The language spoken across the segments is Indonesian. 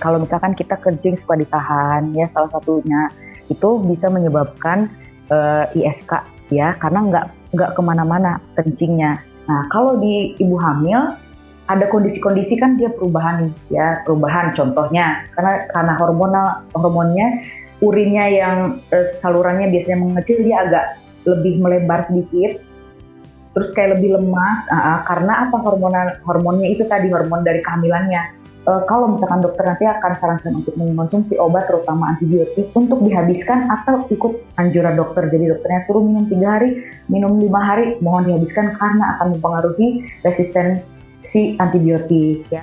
kalau misalkan kita kencing suka ditahan, ya salah satunya itu bisa menyebabkan ISK, ya, karena nggak kemana-mana kencingnya. Nah, kalau di ibu hamil ada kondisi-kondisi kan dia perubahan nih, ya perubahan contohnya karena hormonnya urinnya yang salurannya biasanya mengecil, dia agak lebih melebar sedikit, terus kayak lebih lemas, karena apa, hormonnya itu tadi, hormon dari kehamilannya. Kalau misalkan dokter nanti akan sarankan untuk mengonsumsi obat terutama antibiotik untuk dihabiskan atau ikut anjuran dokter. Jadi dokternya suruh minum 3 hari, minum 5 hari, mohon dihabiskan karena akan mempengaruhi resistensi antibiotik, ya.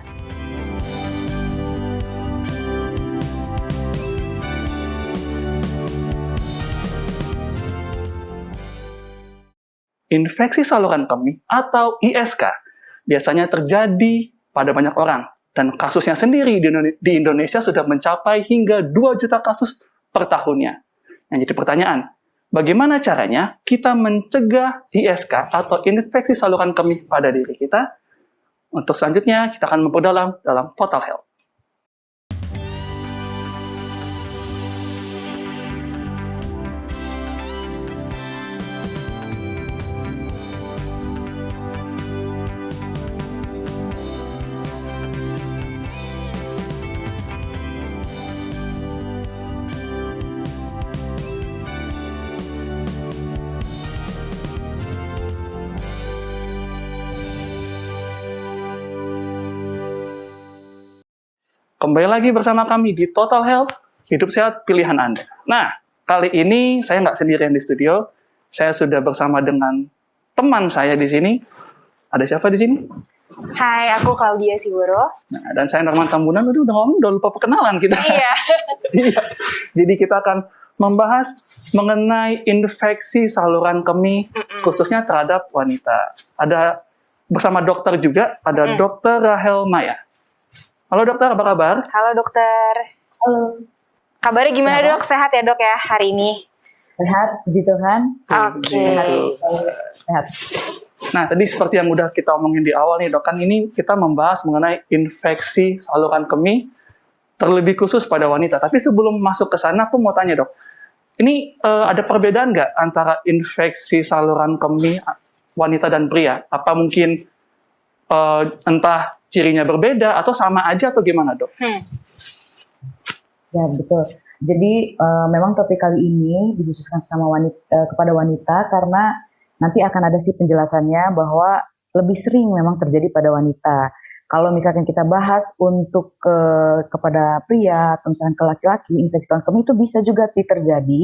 Infeksi saluran kemih atau ISK biasanya terjadi pada banyak orang, dan kasusnya sendiri di Indonesia sudah mencapai hingga 2 juta kasus per tahunnya. Yang jadi pertanyaan, bagaimana caranya kita mencegah ISK atau infeksi saluran kemih pada diri kita? Untuk selanjutnya, kita akan memperdalam dalam Total Health. Kembali lagi bersama kami di Total Health, hidup sehat pilihan Anda. Nah, kali ini saya nggak sendirian di studio. Saya sudah bersama dengan teman saya di sini. Ada siapa di sini? Hai, aku Claudia Siworo. Nah, dan saya Norman Tambunan. Udah lupa perkenalan kita. Iya. Iya. Jadi kita akan membahas mengenai infeksi saluran kemih, khususnya terhadap wanita. Ada bersama dokter juga, ada Dr. Rahel Maya. Halo dokter, apa kabar? Halo dokter. Halo. Kabarnya gimana dok? Sehat ya dok ya hari ini? Sehat, puji Tuhan. Oke. Sehat. Nah, tadi seperti yang udah kita omongin di awal nih dok, kan ini kita membahas mengenai infeksi saluran kemih, terlebih khusus pada wanita. Tapi sebelum masuk ke sana, aku mau tanya dok, ini ada perbedaan nggak antara infeksi saluran kemih wanita dan pria? Apa mungkin entah cirinya berbeda atau sama aja atau gimana dok? Ya betul. Jadi memang topik kali ini dikhususkan kepada wanita karena nanti akan ada sih penjelasannya bahwa lebih sering memang terjadi pada wanita. Kalau misalkan kita bahas untuk kepada pria atau misalkan ke laki-laki, infeksi saluran kemih itu bisa juga sih terjadi.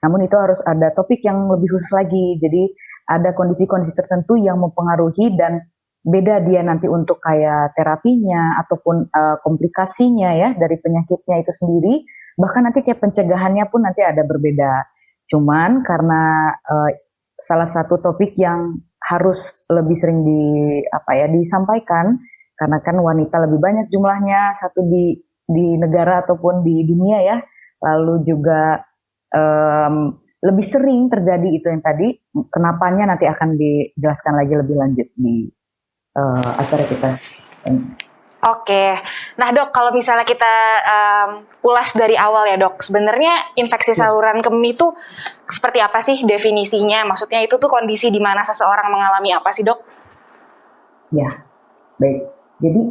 Namun itu harus ada topik yang lebih khusus lagi. Jadi ada kondisi-kondisi tertentu yang mempengaruhi dan beda dia nanti untuk kayak terapinya ataupun komplikasinya ya dari penyakitnya itu sendiri, bahkan nanti kayak pencegahannya pun nanti ada berbeda. Cuman karena salah satu topik yang harus lebih sering disampaikan karena kan wanita lebih banyak jumlahnya satu di negara ataupun di dunia ya, lalu juga lebih sering terjadi itu yang tadi, kenapanya nanti akan dijelaskan lagi lebih lanjut di acara kita. Oke, nah dok, kalau misalnya kita ulas dari awal ya dok, sebenarnya infeksi saluran kemih itu seperti apa sih definisinya? Maksudnya itu tuh kondisi di mana seseorang mengalami apa sih dok? Ya, baik. Jadi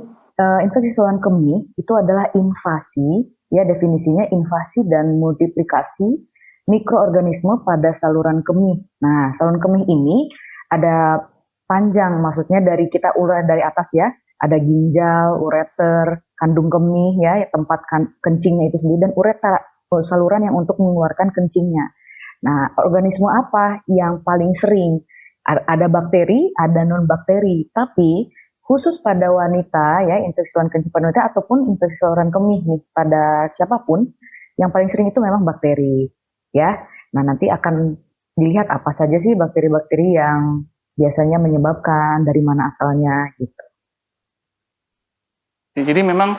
infeksi saluran kemih itu adalah invasi, ya definisinya invasi dan multiplikasi mikroorganisme pada saluran kemih. Nah, saluran kemih ini ada panjang, maksudnya dari kita urai dari atas ya, ada ginjal, ureter, kandung kemih ya, tempat kencingnya itu sendiri, dan ureter, saluran yang untuk mengeluarkan kencingnya. Nah, organisme apa yang paling sering? Ada bakteri, ada non-bakteri, tapi khusus pada wanita ya, infeksi saluran kencing pada wanita ataupun infeksi saluran kemih nih pada siapapun, yang paling sering itu memang bakteri ya. Nah, nanti akan dilihat apa saja sih bakteri-bakteri yang biasanya menyebabkan, dari mana asalnya gitu. Jadi memang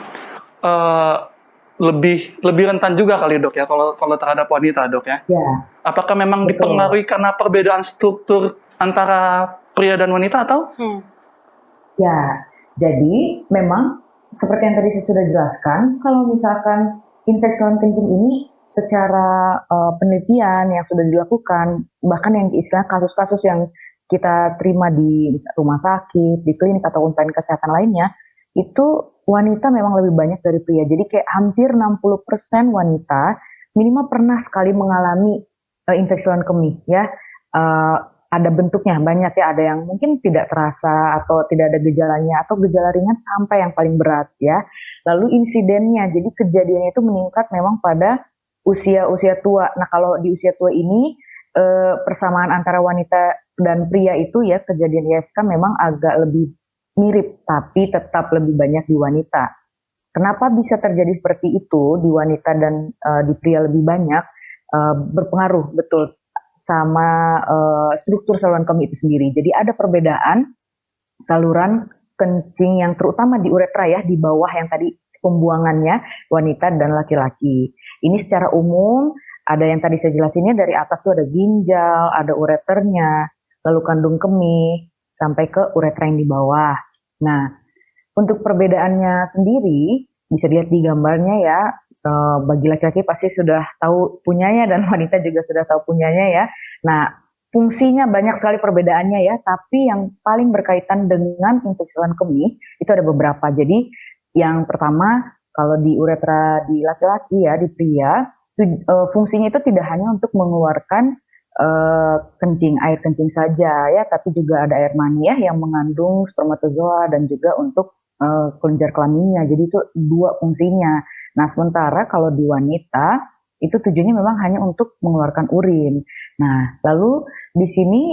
lebih rentan juga kali dok ya kalau terhadap wanita dok ya. Ya. Apakah memang betul. Dipengaruhi karena perbedaan struktur antara pria dan wanita atau? Ya, jadi memang seperti yang tadi saya sudah jelaskan, kalau misalkan infeksi saluran kencing ini secara penelitian yang sudah dilakukan, bahkan yang istilah kasus-kasus yang kita terima di rumah sakit, di klinik atau unit kesehatan lainnya, itu wanita memang lebih banyak dari pria. Jadi kayak hampir 60% wanita minimal pernah sekali mengalami infeksi saluran kemih ya. Ada bentuknya banyak ya, ada yang mungkin tidak terasa atau tidak ada gejalanya atau gejala ringan sampai yang paling berat ya. Lalu insidennya, jadi kejadiannya itu meningkat memang pada usia tua. Nah kalau di usia tua ini persamaan antara wanita dan pria itu ya kejadian ISK memang agak lebih mirip, tapi tetap lebih banyak di wanita. Kenapa bisa terjadi seperti itu di wanita dan di pria lebih banyak? Berpengaruh betul sama struktur saluran kemih itu sendiri. Jadi ada perbedaan saluran kencing yang terutama di uretra ya, di bawah yang tadi pembuangannya wanita dan laki-laki. Ini secara umum ada yang tadi saya jelasinnya dari atas tuh ada ginjal, ada ureternya, lalu kandung kemih, sampai ke uretra yang di bawah. Nah, untuk perbedaannya sendiri bisa dilihat di gambarnya ya. Bagi laki-laki pasti sudah tahu punyanya dan wanita juga sudah tahu punyanya ya. Nah, fungsinya banyak sekali perbedaannya ya, tapi yang paling berkaitan dengan infeksi saluran kemih itu ada beberapa. Jadi yang pertama kalau di uretra di laki-laki ya, di pria, fungsinya itu tidak hanya untuk mengeluarkan air kencing saja ya, tapi juga ada air mani ya yang mengandung spermatozoa dan juga untuk kelenjar kelaminnya. Jadi itu dua fungsinya. Nah, sementara kalau di wanita itu tujuannya memang hanya untuk mengeluarkan urin. Nah, lalu di sini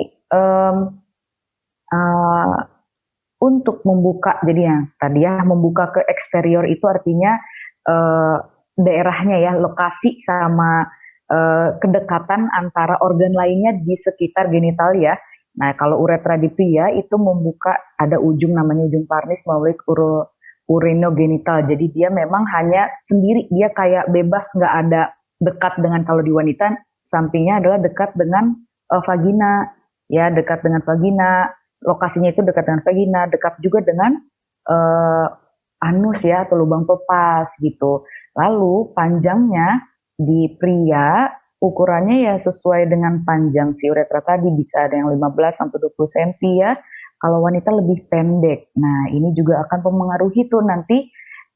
untuk membuka, jadi yang tadi ya membuka ke eksterior itu artinya daerahnya ya, lokasi sama kedekatan antara organ lainnya di sekitar genital ya. Nah, kalau uretra di pria itu membuka ada ujung namanya ujung parnis melalui urinogenital. Jadi dia memang hanya sendiri, dia kayak bebas, nggak ada dekat dengan kalau di wanita sampingnya adalah dekat dengan vagina, ya dekat dengan vagina, lokasinya itu dekat dengan vagina, dekat juga dengan anus ya atau lubang pepas gitu. Lalu panjangnya di pria ukurannya ya sesuai dengan panjang si uretra tadi, bisa ada yang 15 sampai 20 cm ya. Kalau wanita lebih pendek. Nah, ini juga akan mempengaruhi tuh nanti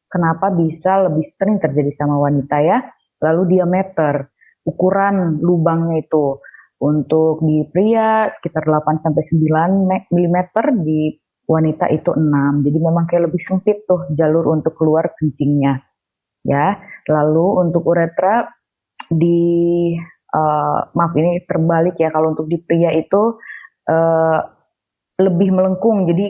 kenapa bisa lebih sering terjadi sama wanita ya. Lalu diameter, ukuran lubangnya itu. Untuk di pria sekitar 8 sampai 9 mm, di wanita itu 6. Jadi memang kayak lebih sempit tuh jalur untuk keluar kencingnya. Ya. Lalu untuk uretra maaf ini terbalik ya, kalau untuk di pria itu lebih melengkung, jadi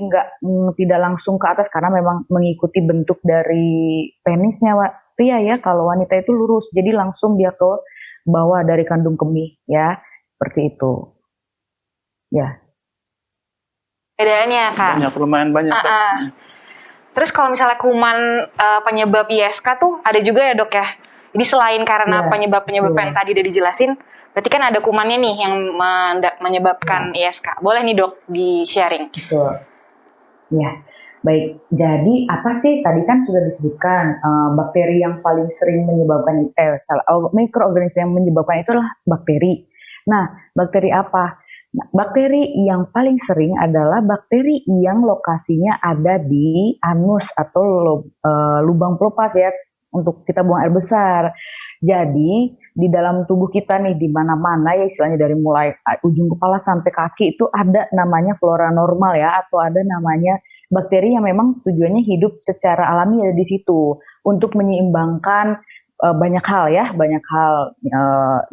tidak langsung ke atas karena memang mengikuti bentuk dari penisnya pria ya. Kalau wanita itu lurus, jadi langsung dia ke bawah dari kandung kemih ya, seperti itu. Ya. Bedaannya Kak. Lumayan banyak. Terus kalau misalnya kuman penyebab ISK tuh ada juga ya dok ya. Jadi selain karena penyebab-penyebab yang tadi udah dijelasin, berarti kan ada kumannya nih yang menyebabkan ISK. Boleh nih dok di-sharing. Betul. Ya, baik. Jadi apa sih tadi kan sudah disebutkan bakteri yang paling sering menyebabkan mikroorganisme yang menyebabkan itu adalah bakteri. Nah, bakteri apa? Nah, bakteri yang paling sering adalah bakteri yang lokasinya ada di anus atau lubang pelupas ya, untuk kita buang air besar. Jadi di dalam tubuh kita nih di mana-mana ya, istilahnya dari mulai ujung kepala sampai kaki itu ada namanya flora normal ya, atau ada namanya bakteri yang memang tujuannya hidup secara alami ada di situ untuk menyeimbangkan banyak hal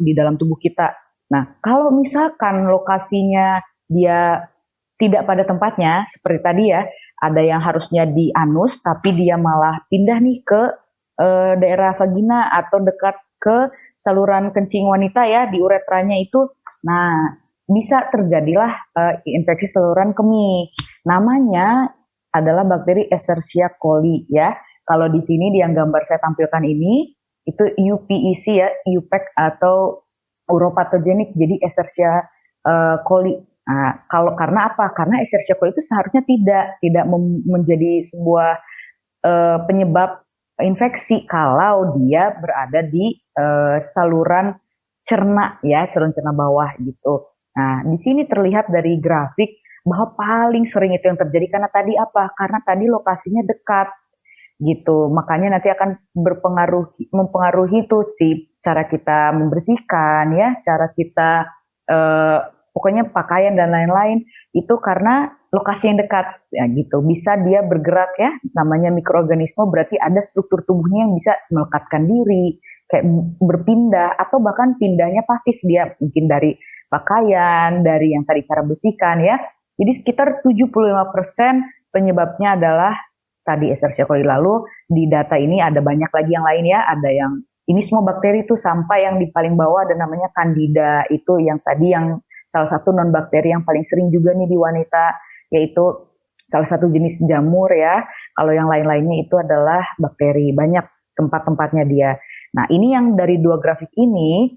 di dalam tubuh kita. Nah, kalau misalkan lokasinya dia tidak pada tempatnya seperti tadi ya, ada yang harusnya di anus tapi dia malah pindah nih ke daerah vagina atau dekat ke saluran kencing wanita ya, di uretranya itu. Nah, bisa terjadilah infeksi saluran kemih. Namanya adalah bakteri Escherichia coli ya. Kalau di sini di yang gambar saya tampilkan ini itu UPEC ya, UPEC atau uropatogenik. Jadi Escherichia coli. Nah, karena apa? Karena Escherichia coli itu seharusnya tidak menjadi sebuah penyebab infeksi kalau dia berada di saluran cerna ya, saluran cerna bawah gitu. Nah, di sini terlihat dari grafik bahwa paling sering itu yang terjadi karena tadi apa? Karena tadi lokasinya dekat gitu. Makanya nanti akan mempengaruhi tuh si cara kita membersihkan ya, cara kita eh, pokoknya pakaian dan lain-lain itu karena lokasi yang dekat ya gitu. Bisa dia bergerak ya, namanya mikroorganisme berarti ada struktur tubuhnya yang bisa melekatkan diri, kayak berpindah atau bahkan pindahnya pasif dia mungkin dari pakaian, dari yang tadi cara bersihkan ya. Jadi sekitar 75% penyebabnya adalah tadi Escherichia coli. Lalu di data ini ada banyak lagi yang lain ya, ada yang ini semua bakteri itu sampai yang di paling bawah ada namanya Candida, itu yang tadi yang salah satu non bakteri yang paling sering juga nih di wanita, yaitu salah satu jenis jamur ya. Kalau yang lain-lainnya itu adalah bakteri, banyak tempat-tempatnya dia. Nah ini yang dari dua grafik ini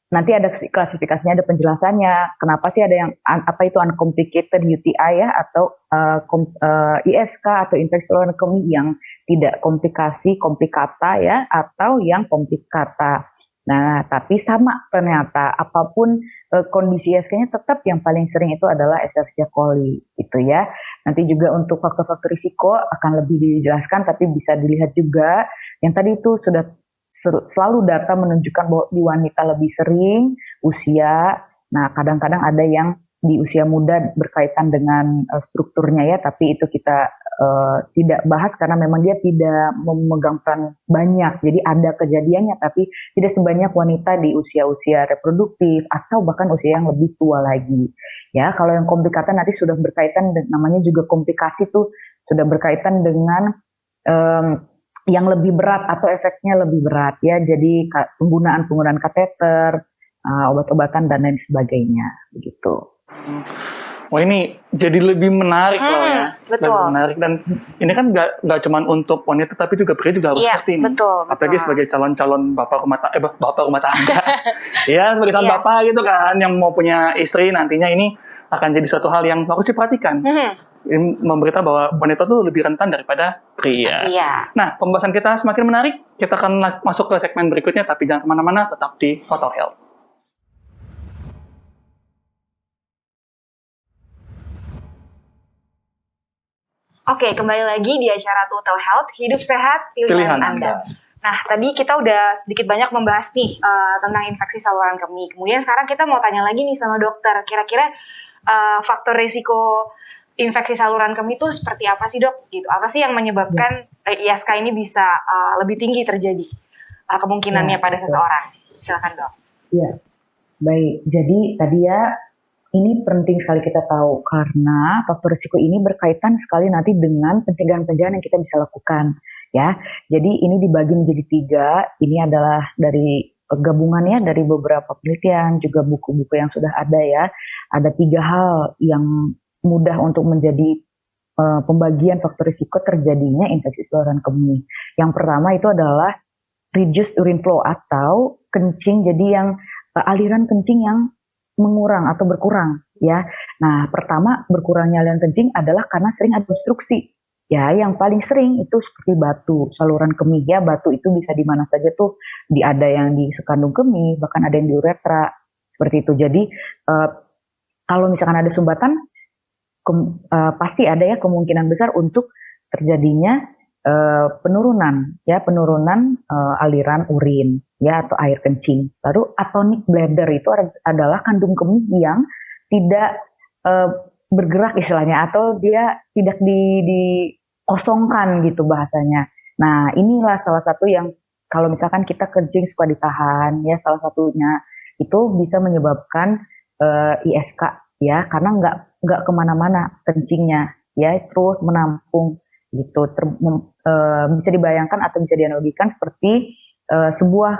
nanti ada klasifikasinya, ada penjelasannya. Kenapa sih ada yang apa itu uncomplicated UTI ya, atau ISK atau infeksi saluran kemih yang tidak komplikasi, komplikata ya, atau yang komplikata. Nah, tapi sama ternyata apapun kondisi ISK-nya tetap yang paling sering itu adalah Escherichia coli itu ya. Nanti juga untuk faktor-faktor risiko akan lebih dijelaskan, tapi bisa dilihat juga yang tadi itu sudah selalu data menunjukkan bahwa di wanita lebih sering usia. Nah, kadang-kadang ada yang di usia muda berkaitan dengan strukturnya ya, tapi itu kita tidak bahas karena memang dia tidak memegang peran banyak. Jadi ada kejadiannya, tapi tidak sebanyak wanita di usia-usia reproduktif atau bahkan usia yang lebih tua lagi. Ya, kalau yang komplikasi nanti sudah berkaitan, namanya juga komplikasi tuh sudah berkaitan dengan yang lebih berat atau efeknya lebih berat ya, jadi penggunaan kateter, obat-obatan dan lain sebagainya begitu. Wah ini jadi lebih menarik loh ya, betul. lebih menarik, dan ini kan nggak cuma untuk wanita tapi juga pria juga harus ngerti nih, betul. Apalagi sebagai calon-calon bapak rumah tangga, ya sebagai calon bapak gitu kan yang mau punya istri nantinya, ini akan jadi suatu hal yang harus diperhatikan. Ini memberitahu bahwa wanita tuh lebih rentan daripada pria. Nah, pembahasan kita semakin menarik. Kita akan masuk ke segmen berikutnya, tapi jangan kemana-mana, tetap di Total Health. Oke, kembali lagi di acara Total Health, hidup sehat, pilihan Anda. Nah, tadi kita udah sedikit banyak membahas nih tentang infeksi saluran kemih. Kemudian sekarang kita mau tanya lagi nih sama dokter, kira-kira faktor risiko infeksi saluran kemih itu seperti apa sih dok? Gitu. Apa sih yang menyebabkan ISK ini bisa lebih tinggi terjadi kemungkinannya pada seseorang? Silakan dok. Iya, baik. Jadi tadi ya ini penting sekali kita tahu karena faktor risiko ini berkaitan sekali nanti dengan pencegahan-pencegahan yang kita bisa lakukan. Ya, jadi ini dibagi menjadi 3. Ini adalah dari gabungannya dari beberapa penelitian, juga buku-buku yang sudah ada ya. Ada 3 hal yang mudah untuk menjadi pembagian faktor risiko terjadinya infeksi saluran kemih. Yang pertama itu adalah reduced urine flow atau kencing, jadi yang aliran kencing yang mengurang atau berkurang ya. Nah, pertama berkurangnya aliran kencing adalah karena sering ada obstruksi. Ya, yang paling sering itu seperti batu saluran kemih ya. Batu itu bisa di mana saja tuh, ada yang di sekandung kemih, bahkan ada yang di uretra seperti itu. Jadi kalau misalkan ada sumbatan, pasti ada ya kemungkinan besar untuk terjadinya penurunan aliran urin ya atau air kencing. Lalu atonic bladder itu adalah kandung kemih yang tidak bergerak istilahnya, atau dia tidak dikosongkan gitu bahasanya. Nah, inilah salah satu yang kalau misalkan kita kencing suka ditahan ya, salah satunya itu bisa menyebabkan ISK ya, karena nggak kemana-mana kencingnya ya, terus menampung gitu. Bisa dibayangkan atau bisa dianalogikan seperti sebuah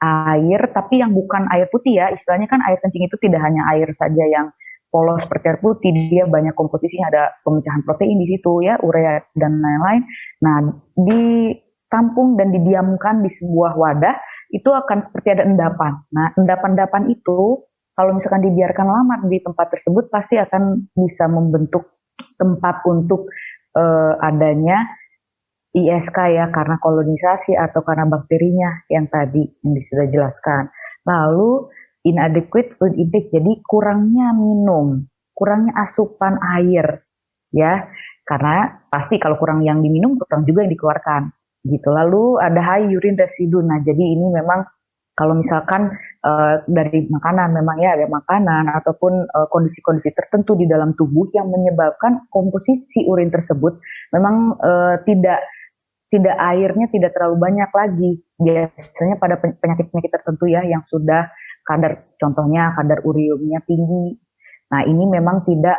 air tapi yang bukan air putih ya, istilahnya kan air kencing itu tidak hanya air saja yang polos seperti air putih, dia banyak komposisinya, ada pemecahan protein di situ ya, urea dan lain-lain. Nah, ditampung dan didiamkan di sebuah wadah itu akan seperti ada endapan. Nah, endapan-endapan itu kalau misalkan dibiarkan lama di tempat tersebut pasti akan bisa membentuk tempat untuk adanya ISK ya, karena kolonisasi atau karena bakterinya yang tadi yang sudah jelaskan. Lalu inadequate fluid intake, jadi kurangnya minum, kurangnya asupan air ya, karena pasti kalau kurang yang diminum kurang juga yang dikeluarkan gitu. Lalu ada high urine residue. Nah, jadi ini memang kalau misalkan dari makanan, memang ya ada makanan ataupun kondisi-kondisi tertentu di dalam tubuh yang menyebabkan komposisi urin tersebut memang tidak airnya tidak terlalu banyak lagi. Biasanya pada penyakit-penyakit tertentu ya yang sudah contohnya kadar uriumnya tinggi. Nah, ini memang tidak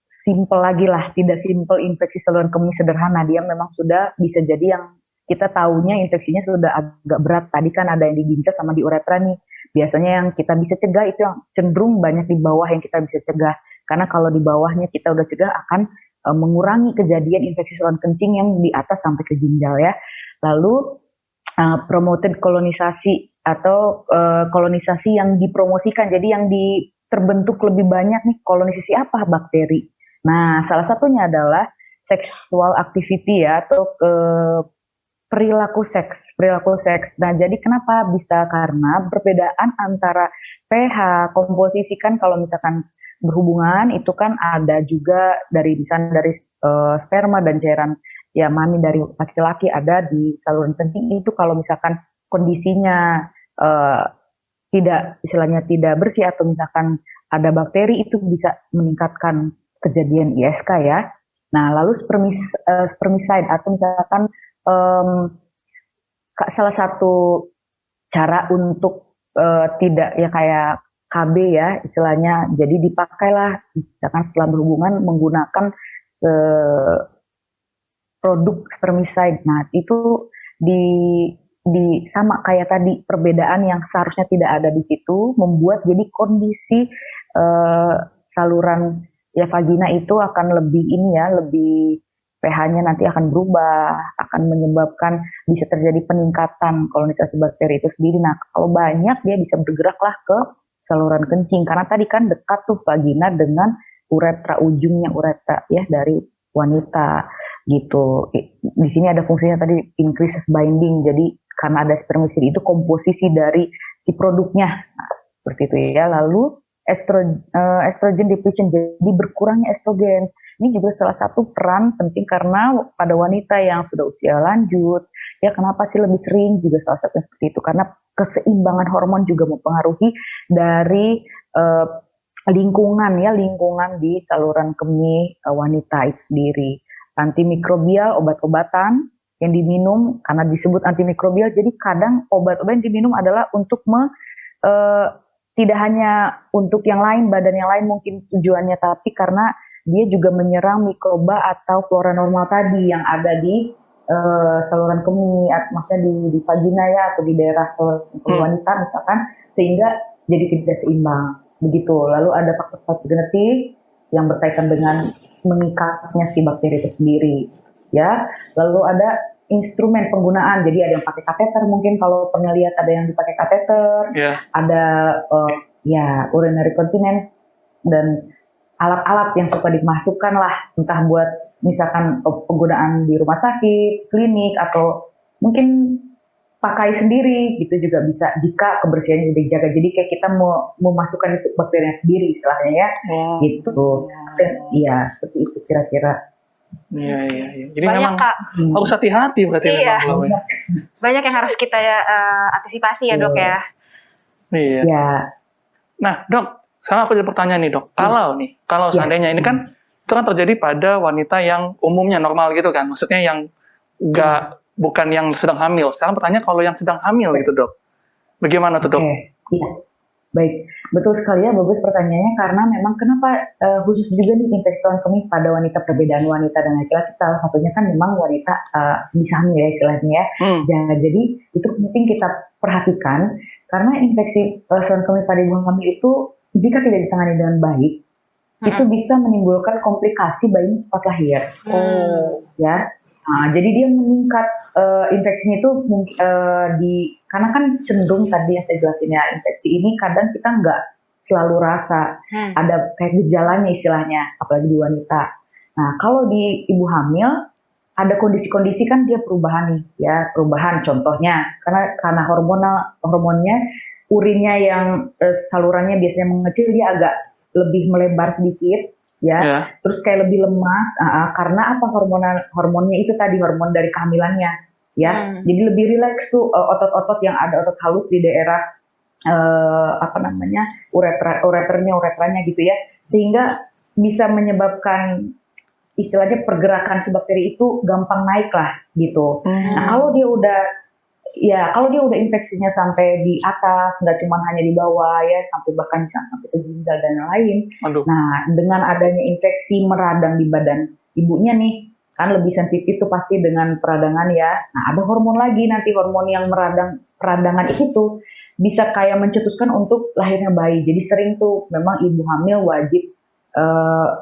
simple lagi lah, tidak simple infeksi saluran kemih sederhana. Dia memang sudah bisa jadi yang kita tahunya infeksinya sudah agak berat. Tadi kan ada yang di ginjal sama di uretra nih. Biasanya yang kita bisa cegah itu yang cenderung banyak di bawah yang kita bisa cegah. Karena kalau di bawahnya kita udah cegah akan mengurangi kejadian infeksi saluran kencing yang di atas sampai ke ginjal ya. Lalu promoted kolonisasi atau kolonisasi yang dipromosikan. Jadi yang terbentuk lebih banyak nih kolonisasi apa? Bakteri. Nah, salah satunya adalah sexual activity ya atau perilaku seks. Nah, jadi kenapa bisa? Karena perbedaan antara pH, komposisi kan kalau misalkan berhubungan itu kan ada juga misalnya dari sperma dan cairan ya mani dari laki-laki ada di saluran kencing itu kalau misalkan kondisinya tidak bersih atau misalkan ada bakteri itu bisa meningkatkan kejadian ISK ya. Nah, lalu spermicide atau misalkan salah satu cara untuk tidak ya kayak KB ya istilahnya, jadi dipakailah misalkan setelah berhubungan menggunakan produk spermicide. Nah, itu sama kayak tadi perbedaan yang seharusnya tidak ada di situ membuat jadi kondisi saluran ya vagina itu akan lebih pH-nya nanti akan berubah, akan menyebabkan bisa terjadi peningkatan kolonisasi bakteri itu sendiri. Nah, kalau banyak dia bisa bergeraklah ke saluran kencing karena tadi kan dekat tuh vagina dengan uretra, ujungnya uretra ya dari wanita gitu. Di sini ada fungsinya tadi increases binding. Jadi karena ada spermicide itu komposisi dari si produknya. Nah, seperti itu ya. Lalu estrogen depletion, jadi berkurangnya estrogen. Ini juga salah satu peran penting karena pada wanita yang sudah usia lanjut, ya kenapa sih lebih sering juga salah satunya seperti itu karena keseimbangan hormon juga mempengaruhi dari lingkungan di saluran kemih wanita itu sendiri. Antimikrobial, obat-obatan yang diminum karena disebut antimikrobial, jadi kadang obat-obat yang diminum adalah untuk tidak hanya untuk yang lain, badan yang lain mungkin tujuannya, tapi karena dia juga menyerang mikroba atau flora normal tadi yang ada di saluran kemih, maksudnya di vagina ya atau di daerah saluran kemih wanita misalkan, sehingga jadi tidak seimbang begitu. Lalu ada faktor-faktor genetik yang berkaitan dengan meningkatnya si bakteri itu sendiri ya. Lalu ada instrumen penggunaan, jadi ada yang pakai kateter, mungkin kalau pernah lihat ada yang dipakai kateter, ada urinary continence dan alat-alat yang suka dimasukkan lah, entah buat misalkan penggunaan di rumah sakit, klinik, atau mungkin pakai sendiri gitu juga bisa jika kebersihannya dijaga. Jadi kayak kita mau memasukkan itu bakterinya sendiri istilahnya ya, gitu. Iya, seperti itu kira-kira. Iya. Jadi banyak, memang Kak, harus hati-hati berarti. Iya. Banyak yang harus kita antisipasi ya dok ya. Iya. Ya. Nah dok, sama aku ada pertanyaan nih dok. Kalau seandainya ini kan itu kan terjadi pada wanita yang umumnya normal gitu kan, maksudnya yang bukan yang sedang hamil. Sekarang pertanyaan kalau yang sedang hamil gitu dok, bagaimana tuh dok? Iya. Baik, betul sekali ya, bagus pertanyaannya karena memang kenapa khusus juga nih infeksi saluran kemih pada wanita, perbedaan wanita dan laki-laki salah satunya kan memang wanita bisa hamil ya istilahnya ya. Jadi itu penting kita perhatikan karena infeksi saluran kemih pada ibu hamil itu jika tidak ditangani dengan baik itu bisa menimbulkan komplikasi bayi cepat lahir. Ya. Nah, jadi dia meningkat infeksinya itu karena kan cenderung tadi yang saya jelasin ya, infeksi ini kadang kita nggak selalu rasa ada kayak gejalanya istilahnya, apalagi di wanita. Nah, kalau di ibu hamil ada kondisi-kondisi kan dia perubahan nih, ya perubahan contohnya karena hormonnya urinnya yang salurannya biasanya mengecil dia agak lebih melebar sedikit, ya, terus kayak lebih lemas, karena apa hormonnya itu tadi hormon dari kehamilannya, ya, jadi lebih rileks tuh otot-otot yang ada otot halus di daerah uretranya gitu ya, sehingga bisa menyebabkan istilahnya pergerakan si bakteri itu gampang naik lah gitu. Nah kalau dia udah infeksinya sampai di atas, nggak cuma hanya di bawah ya, sampai bahkan sampai ke ginjal dan lain. Nah dengan adanya infeksi meradang di badan ibunya nih, kan lebih sensitif tuh pasti dengan peradangan ya. Nah ada hormon lagi nanti, hormon yang peradangan itu tuh bisa kayak mencetuskan untuk lahirnya bayi. Jadi sering tuh memang ibu hamil wajib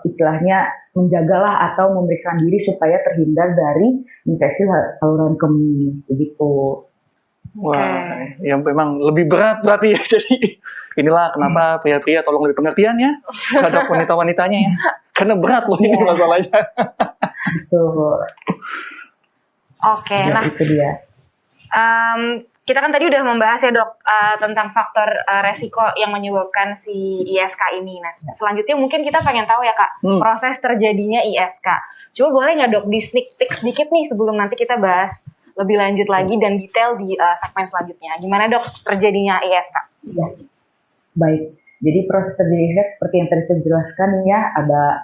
istilahnya menjagalah atau memeriksa diri supaya terhindar dari infeksi saluran kemih begitu. Wah, yang memang lebih berat berarti ya. Jadi inilah kenapa pria-pria tolong lebih pengertian ya terhadap wanita-wanitanya ya. Karena berat loh ini masalahnya. Betul. Oke, nah itu dia. Kita kan tadi udah membahas ya dok tentang faktor resiko yang menyebabkan si ISK ini. Nah selanjutnya mungkin kita pengen tahu ya kak proses terjadinya ISK. Coba boleh nggak dok di sneak peek sedikit nih sebelum nanti kita bahas lebih lanjut lagi dan detail di segmen selanjutnya. Gimana dok terjadinya ISK? Ya, baik. Jadi proses terjadi ISK seperti yang tadi saya jelaskan ya,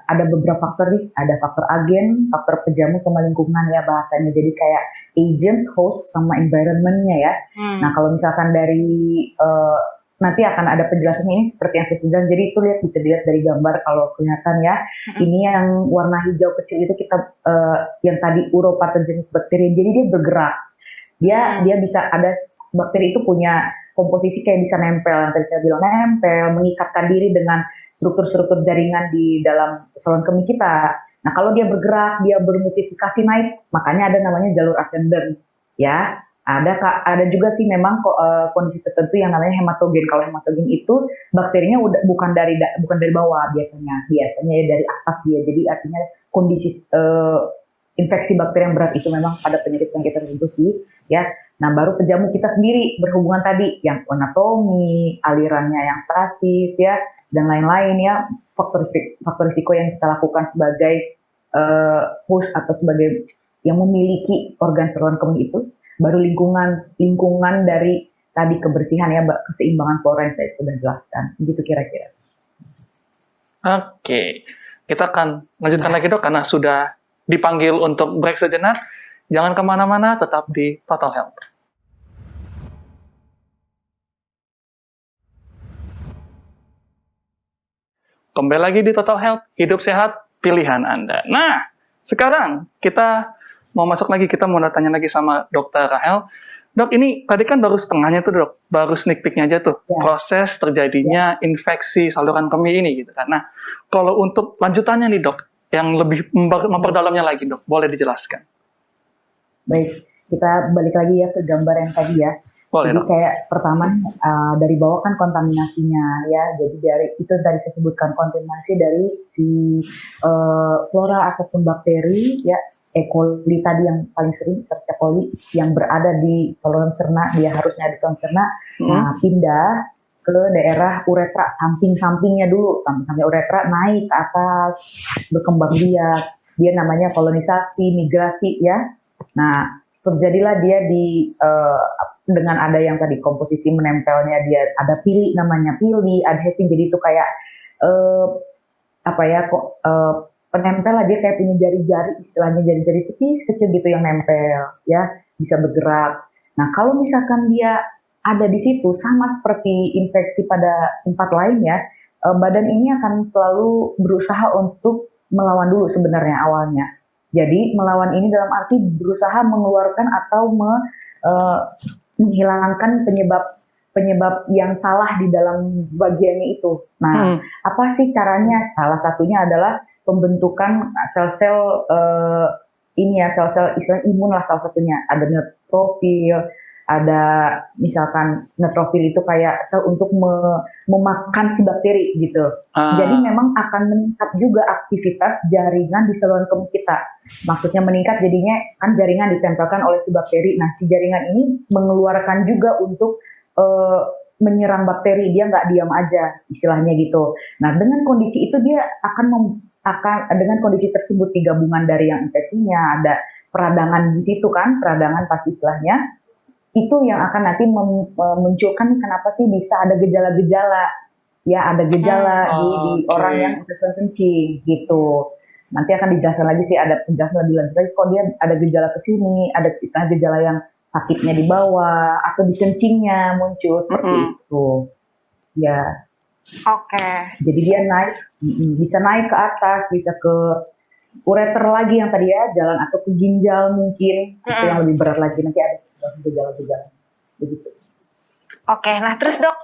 ada beberapa faktor nih, ada faktor agen, faktor pejamu sama lingkungan ya bahasanya. Jadi kayak agent, host sama environment-nya ya. Nah kalau misalkan dari nanti akan ada penjelasannya ini seperti yang saya sudah. Jadi itu bisa dilihat dari gambar kalau kelihatan ya. Ini yang warna hijau kecil itu kita yang tadi uropathogen bakteri. Jadi dia bergerak. Dia bisa ada bakteri itu punya komposisi kayak bisa nempel, yang tadi saya bilang nempel, mengikatkan diri dengan struktur-struktur jaringan di dalam saluran kemih kita. Nah kalau dia bergerak, dia bermultiplikasi naik, makanya ada namanya jalur ascendant, ya. Ada juga sih memang kondisi tertentu yang namanya hematogen. Kalau hematogen itu bakterinya bukan dari bawah biasanya ya dari atas dia. Jadi artinya kondisi infeksi bakteri yang berat itu memang pada penyakit-penyakit tertentu sih, ya. Nah, baru pejamu kita sendiri berhubungan tadi yang anatomi, alirannya yang stasis ya, dan lain-lain ya, faktor risiko yang kita lakukan sebagai host atau sebagai yang memiliki organ saluran kemih itu, baru lingkungan dari tadi kebersihan ya, keseimbangan flora yang saya sudah jelaskan, begitu kira-kira. Oke, kita akan lanjutkan lagi dok karena sudah dipanggil untuk break sejenak. Jangan kemana-mana, tetap di Total Health. Kembali lagi di Total Health, hidup sehat, pilihan Anda. Nah, sekarang kita mau masuk lagi, kita mau tanya lagi sama Dokter Rahel. Dok, ini tadi kan baru setengahnya tuh dok, baru sneak peek-nya aja tuh, proses terjadinya infeksi saluran kemih ini gitu kan. Nah, kalau untuk lanjutannya nih dok, yang lebih memperdalamnya lagi dok, boleh dijelaskan? Baik, kita balik lagi ya ke gambar yang tadi ya. Boleh, jadi kayak pertama dari bawah kan kontaminasinya ya. Jadi dari itu tadi saya sebutkan kontaminasi dari si flora ataupun bakteri ya, E. coli tadi yang paling sering, Escherichia coli yang berada di saluran cerna, dia harusnya di saluran cerna. Nah, pindah ke daerah uretra, samping-sampingnya dulu, samping uretra naik ke atas, berkembang biak. Dia namanya kolonisasi, migrasi ya. Nah, terjadilah dia dengan ada yang tadi komposisi menempelnya, dia ada pili, namanya pili, adhesing, jadi itu kayak penempel lah, dia kayak punya jari-jari, istilahnya jari-jari tipis kecil gitu yang nempel ya, bisa bergerak. Nah kalau misalkan dia ada di situ sama seperti infeksi pada tempat lain ya, badan ini akan selalu berusaha untuk melawan dulu sebenarnya awalnya. Jadi melawan ini dalam arti berusaha mengeluarkan atau menghilangkan penyebab yang salah di dalam bagiannya itu. Nah, apa sih caranya? Salah satunya adalah pembentukan sel-sel sel-sel istilah imun lah salah satunya. Ada neutrofil, ada misalkan neutrofil itu kayak sel untuk memakan si bakteri gitu. Jadi memang akan meningkat juga aktivitas jaringan di saluran kemih kita. Maksudnya meningkat jadinya kan jaringan ditempelkan oleh si bakteri. Nah si jaringan ini mengeluarkan juga untuk menyerang bakteri, dia nggak diam aja istilahnya gitu. Nah dengan kondisi itu dia akan dengan kondisi tersebut digabungan dari yang infeksinya, ada peradangan di situ kan, peradangan pasti istilahnya. Itu yang akan nanti memunculkan kenapa sih bisa ada gejala-gejala, ya ada gejala di orang yang infeksi kencing gitu. Nanti akan dijelaskan lagi sih, ada penjelasan lebih lanjut lagi kok dia ada gejala ke sini, ada misalnya gejala yang sakitnya di bawah atau di kencingnya muncul seperti itu. Ya. Oke. Jadi dia naik, bisa naik ke atas, bisa ke ureter lagi yang tadi ya, jalan atau ke ginjal mungkin, itu yang lebih berat lagi nanti ada gejala-gejala begitu. Oke, nah terus dok,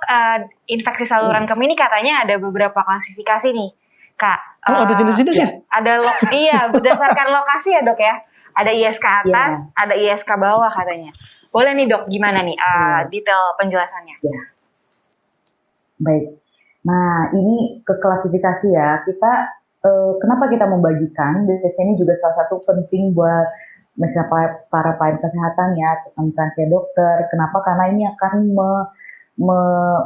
infeksi saluran kemih ini katanya ada beberapa klasifikasi nih, Kak. Ada jenis-jenis ya? Iya, berdasarkan lokasi ya dok ya. Ada ISK atas, ada ISK bawah katanya. Boleh nih dok, gimana nih detail penjelasannya? Ya. Baik. Nah ini ke klasifikasi ya. Kita kenapa kita membagikan? Biasanya ini juga salah satu penting buat misalnya para pelayan kesehatan ya, misalnya kayak dokter. Kenapa? Karena ini akan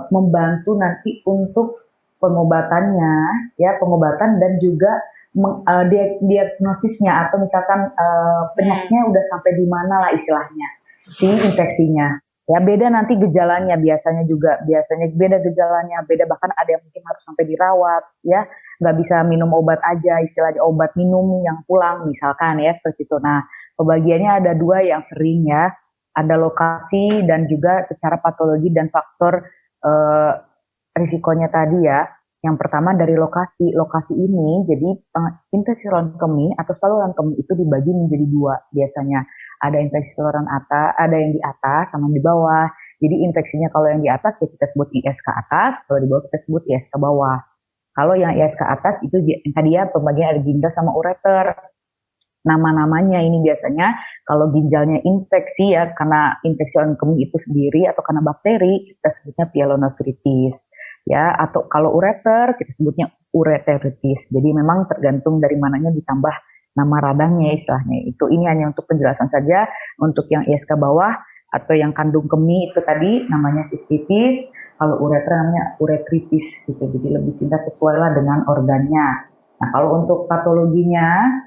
membantu nanti untuk pengobatannya, ya pengobatan dan juga diagnosisnya atau misalkan penyakitnya udah sampai di mana lah istilahnya si infeksinya. Ya beda nanti gejalanya biasanya beda gejalanya, beda bahkan ada yang mungkin harus sampai dirawat, ya nggak bisa minum obat aja, istilahnya obat minum yang pulang misalkan ya seperti itu. Nah pembagiannya ada dua yang sering ya, ada lokasi dan juga secara patologi dan faktor risikonya tadi ya. Yang pertama dari lokasi ini jadi infeksi saluran kemih atau saluran kemih itu dibagi menjadi dua biasanya. Ada infeksi saluran atas, ada yang di atas sama di bawah. Jadi infeksinya kalau yang di atas ya kita sebut ISK atas, kalau di bawah kita sebut ISK bawah. Kalau yang ISK atas itu yang tadi ya pembagian ada ginjal sama ureter. Nama-namanya ini biasanya kalau ginjalnya infeksi ya karena infeksi saluran kemih itu sendiri atau karena bakteri kita sebutnya pyelonefritis ya, atau kalau ureter kita sebutnya ureteritis. Jadi memang tergantung dari mananya ditambah nama radangnya istilahnya. Ini hanya untuk penjelasan saja. Untuk yang ISK bawah atau yang kandung kemih itu tadi namanya sistitis, kalau ureter namanya uretritis gitu. Jadi lebih singkat sesuai lah dengan organnya. Nah kalau untuk patologinya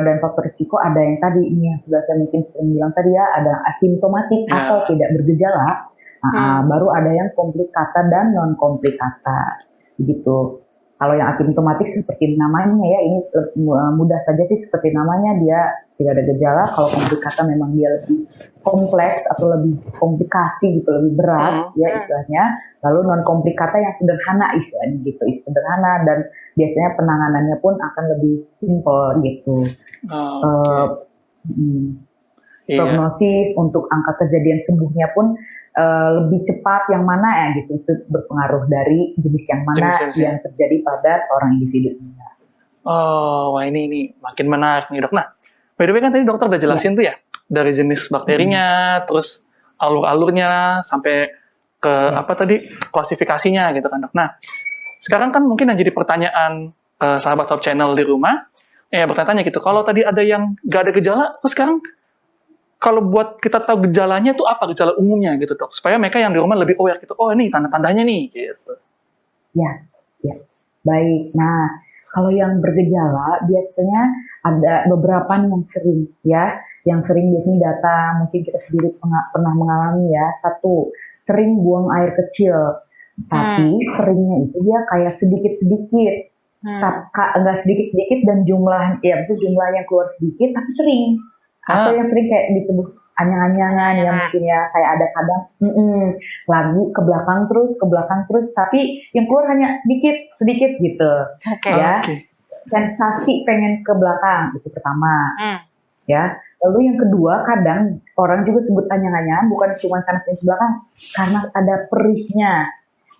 dan faktor risiko ada yang tadi ini yang sudah saya mungkin sering bilang tadi ya, ada asimptomatik atau tidak bergejala. Baru ada yang komplikata dan non komplikata begitu. Kalau yang asimptomatik seperti namanya ya, ini mudah saja sih seperti namanya, dia tidak ada gejala. Kalau komplikata memang dia lebih kompleks atau lebih komplikasi gitu, lebih berat ya istilahnya. Lalu non komplikata yang sederhana istilahnya gitu, sederhana dan biasanya penanganannya pun akan lebih simpel gitu. Prognosis untuk angka kejadian sembuhnya pun lebih cepat yang mana ya gitu, itu berpengaruh dari jenis yang mana yang terjadi pada seorang individu. Wah ini makin menarik nih dok. Nah, by the way kan tadi dokter udah jelasin tuh ya dari jenis bakterinya, terus alur-alurnya sampai ke apa tadi klasifikasinya gitu kan dok. Nah, sekarang kan mungkin yang jadi pertanyaan sahabat Top Channel di rumah, bertanya gitu. Kalau tadi ada yang gak ada gejala, terus sekarang kalau buat kita tahu gejalanya itu apa, gejala umumnya gitu dok, supaya mereka yang di rumah lebih aware gitu, oh ini tanda-tandanya nih gitu. Ya, baik. Nah, kalau yang bergejala biasanya ada beberapa yang sering ya, yang sering biasanya datang, mungkin kita sendiri pernah mengalami ya. Satu, sering buang air kecil, tapi seringnya itu dia kayak sedikit-sedikit, nggak sedikit-sedikit dan jumlah yang keluar sedikit tapi sering. Atau yang sering kayak disebut anyang-anyangan ya mungkin ya, kayak ada kadang lagu ke belakang terus tapi yang keluar hanya sedikit gitu. Sensasi pengen ke belakang itu pertama. Ya. Lalu yang kedua kadang orang juga sebut anyang-anyangan bukan cuma karena sering ke belakang, karena ada perihnya.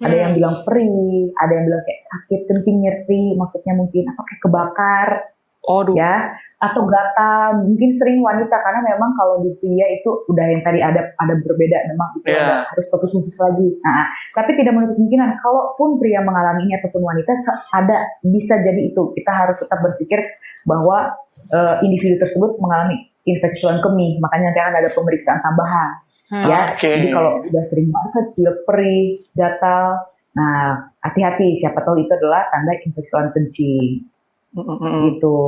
Ada yang bilang perih, ada yang bilang kayak sakit kencing nyeri, maksudnya mungkin atau kayak kebakar. Aduh. ya, atau gatal, mungkin sering wanita karena memang kalau di pria itu udah yang tadi ada berbeda, memang itu Iya. harus fokus khusus lagi. Nah, tapi tidak menutup kemungkinan kalaupun pria mengalami ini ataupun wanita ada bisa jadi itu. Kita harus tetap berpikir bahwa individu tersebut mengalami infeksi saluran kemih, makanya nanti akan ada pemeriksaan tambahan. Ya, Oke. jadi kalau udah sering banget kecil, perih, gatal, nah hati-hati, siapa tahu itu adalah tanda infeksi saluran kencing. Gitu,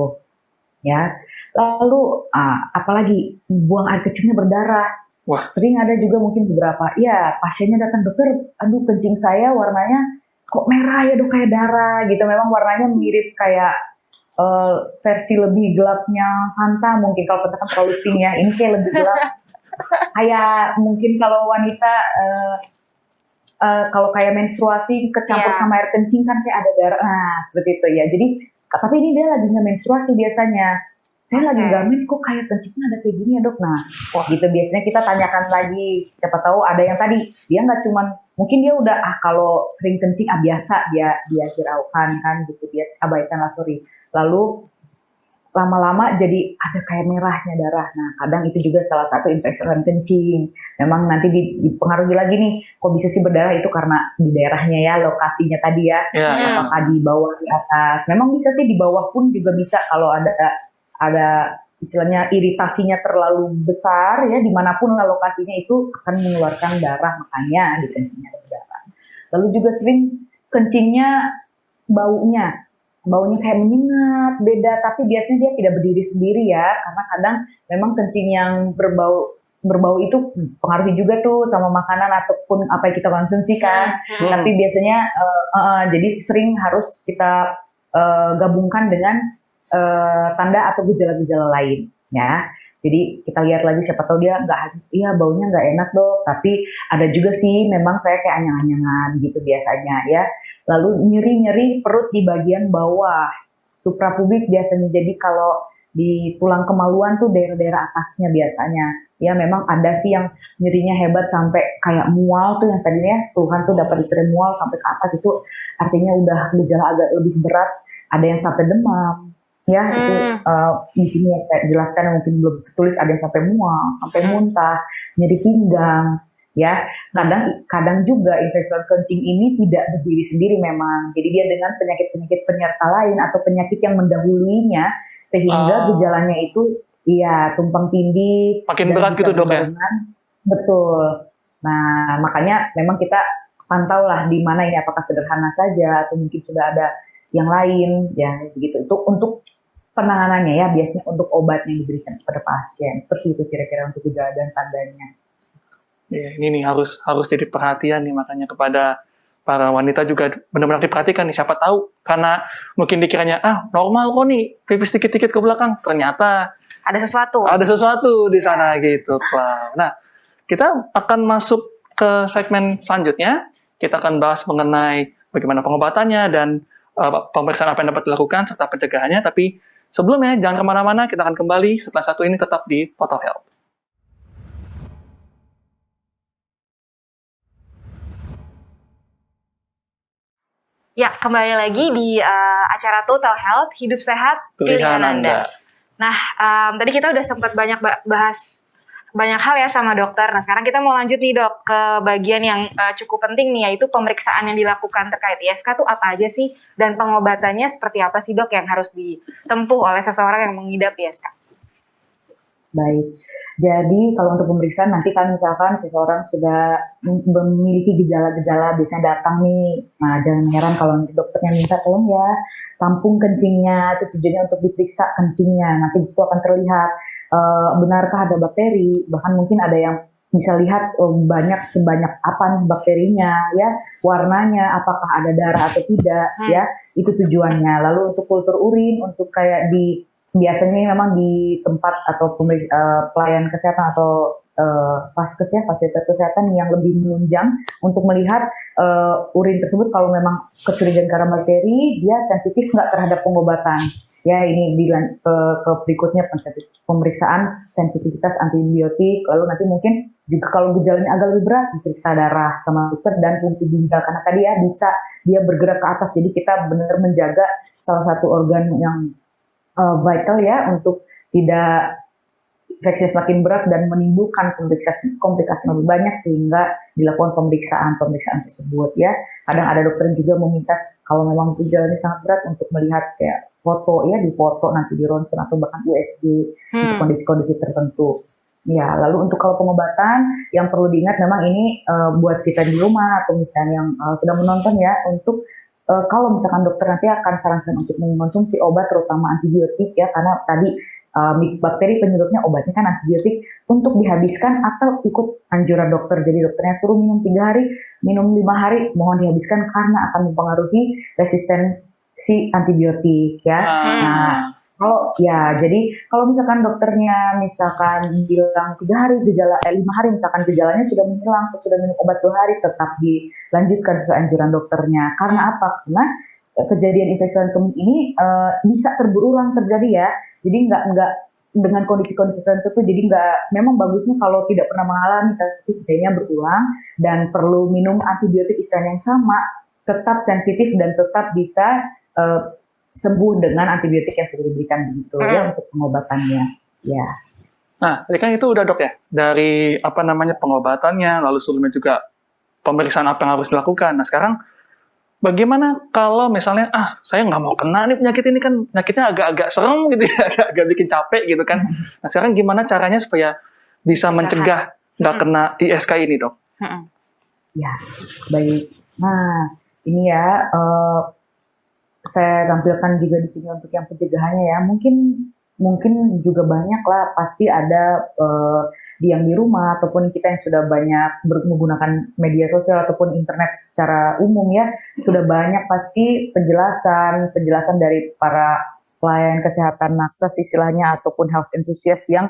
ya. Lalu apalagi buang air kecilnya berdarah. Wah. Sering ada juga mungkin beberapa, ya pasiennya datang, dokter, aduh kencing saya warnanya kok merah ya dok kayak darah gitu. Memang warnanya mirip kayak versi lebih gelapnya Fanta mungkin, kalau Fanta kan terlalu pink ya, ini kayak lebih gelap. Kayak mungkin kalau wanita kalau kayak menstruasi kecampur sama air kencing kan kayak ada darah, nah seperti itu ya. Jadi tapi ini dia lagi nggak menstruasi biasanya. Saya lagi nggak mens kok kayak kencingnya ada kayak gini ya dok. Nah, gitu biasanya kita tanyakan lagi. Siapa tahu ada yang tadi dia nggak cuman mungkin dia udah kalau sering kencing biasa dia hiraukan kan gitu, dia abaikan lah sorry. Lalu lama-lama jadi ada kayak merahnya darah. Nah, kadang itu juga salah satu infeksi saluran kencing. Memang nanti dipengaruhi lagi nih, kok bisa sih berdarah itu karena di daerahnya ya, lokasinya tadi ya. Apakah di bawah, di atas. Memang bisa sih di bawah pun juga bisa kalau ada istilahnya iritasinya terlalu besar ya, dimanapun lah lokasinya itu akan mengeluarkan darah, makanya di kencingnya ada darah. Lalu juga sering kencingnya baunya kayak menyengat, beda, tapi biasanya dia tidak berdiri sendiri ya, karena kadang memang kencing yang berbau itu pengaruhi juga tuh sama makanan ataupun apa yang kita konsumsi kan. Tapi biasanya jadi sering harus kita gabungkan dengan tanda atau gejala-gejala lain ya. Jadi kita lihat lagi siapa tahu dia baunya nggak enak dok, tapi ada juga sih memang saya kayak anyang-anyangan gitu biasanya ya. Lalu nyeri-nyeri perut di bagian bawah, suprapubik biasanya. Jadi kalau di tulang kemaluan tuh daerah-daerah atasnya biasanya. Ya memang ada sih yang nyerinya hebat sampai kayak mual tuh, yang tadinya keluhan tuh dapat disering mual sampai ke atas, itu artinya udah gejala agak lebih berat. Ada yang sampai demam. Ya itu di sini saya jelaskan yang mungkin belum tertulis, ada yang sampai mual, sampai muntah, nyeri pinggang. Ya, kadang juga infeksi saluran kencing ini tidak berdiri sendiri memang. Jadi dia dengan penyakit-penyakit penyerta lain atau penyakit yang mendahuluinya, sehingga gejalanya itu tumpang tindih. Makin berat gitu dok ya? Betul. Nah makanya memang kita pantau lah di mana ini, apakah sederhana saja atau mungkin sudah ada yang lain ya begitu. Untuk penanganannya ya, biasanya untuk obat yang diberikan kepada pasien. Seperti itu kira-kira untuk gejala dan tandanya. Ya, ini nih harus jadi perhatian nih, makanya kepada para wanita juga benar-benar diperhatikan nih. Siapa tahu karena mungkin dikiranya normal kok nih, pipis dikit-dikit ke belakang, ternyata ada sesuatu di sana gitu. Nah, kita akan masuk ke segmen selanjutnya. Kita akan bahas mengenai bagaimana pengobatannya dan pemeriksaan apa yang dapat dilakukan serta pencegahannya. Tapi sebelumnya jangan kemana-mana, kita akan kembali setelah satu ini tetap di Total Health. Ya, kembali lagi di acara Total Health, Hidup Sehat, Pilihan Anda. Nah, tadi kita udah sempat banyak bahas banyak hal ya sama dokter. Nah, sekarang kita mau lanjut nih dok ke bagian yang cukup penting nih, yaitu pemeriksaan yang dilakukan terkait ISK itu apa aja sih? Dan pengobatannya seperti apa sih dok yang harus ditempuh oleh seseorang yang mengidap ISK? Baik, jadi kalau untuk pemeriksaan nanti kan misalkan seseorang sudah memiliki gejala-gejala, biasanya datang nih, nah jangan heran kalau dokternya minta tolong ya tampung kencingnya, itu tujuannya untuk diperiksa kencingnya, nanti disitu akan terlihat benarkah ada bakteri, bahkan mungkin ada yang bisa lihat sebanyak apa nih bakterinya, ya warnanya, apakah ada darah atau tidak, ya itu tujuannya. Lalu untuk kultur urin, untuk kayak biasanya memang di tempat atau pelayan kesehatan atau vaskes ya, fasilitas kesehatan yang lebih menunjang untuk melihat urin tersebut kalau memang kecurigaan karena bakteri, dia sensitif nggak terhadap pengobatan. Ya ini ke berikutnya pemeriksaan sensitivitas antibiotik. Lalu nanti mungkin juga kalau gejalanya agak lebih berat, diperiksa darah sama dokter dan fungsi ginjal, karena tadi ya bisa dia bergerak ke atas. Jadi kita benar menjaga salah satu organ yang vital ya untuk tidak infeksinya semakin berat dan menimbulkan komplikasi lebih banyak sehingga dilakukan pemeriksaan tersebut ya. Kadang ada dokter yang juga meminta kalau memang gejalanya sangat berat untuk melihat kayak foto ya, di foto nanti di ronsen atau bahkan USG untuk kondisi-kondisi tertentu. Ya, lalu untuk kalau pengobatan yang perlu diingat memang ini buat kita di rumah atau misalnya yang sedang menonton ya, untuk kalau misalkan dokter nanti akan sarankan untuk mengonsumsi obat terutama antibiotik ya, karena tadi bakteri penyebabnya obatnya kan antibiotik untuk dihabiskan atau ikut anjuran dokter. Jadi dokternya suruh minum 3 hari, minum 5 hari, mohon dihabiskan karena akan mempengaruhi resistensi antibiotik ya. Nah, jadi kalau misalkan dokternya misalkan bilang 3 hari 5 hari misalkan gejalanya sudah menghilang sesudah minum obat 2 hari, tetap dilanjutkan sesuai anjuran dokternya. Karena apa? Karena kejadian infeksi saluran kemih ini bisa berulang terjadi ya. Jadi nggak dengan kondisi-kondisi tertentu tuh, jadi memang bagusnya kalau tidak pernah mengalami, tapi setidaknya berulang dan perlu minum antibiotik istilahnya yang sama, tetap sensitif dan tetap bisa sembuh dengan antibiotik yang sudah diberikan begitu ya untuk pengobatannya. Ya. Nah, tadi kan itu udah dok ya, dari pengobatannya, lalu sebelumnya juga pemeriksaan apa yang harus dilakukan. Nah sekarang bagaimana kalau misalnya, saya nggak mau kena nih penyakit ini, kan penyakitnya agak-agak serem gitu ya, agak bikin capek gitu kan. Nah sekarang gimana caranya supaya bisa mencegah nggak kena ISK ini dok? Ya, baik. Nah, ini ya, saya tampilkan juga di sini untuk yang pencegahannya ya. Mungkin juga banyak lah, pasti ada yang di rumah ataupun kita yang sudah banyak menggunakan media sosial ataupun internet secara umum ya, sudah banyak pasti penjelasan dari para pelayan kesehatan nakes istilahnya ataupun health enthusiast yang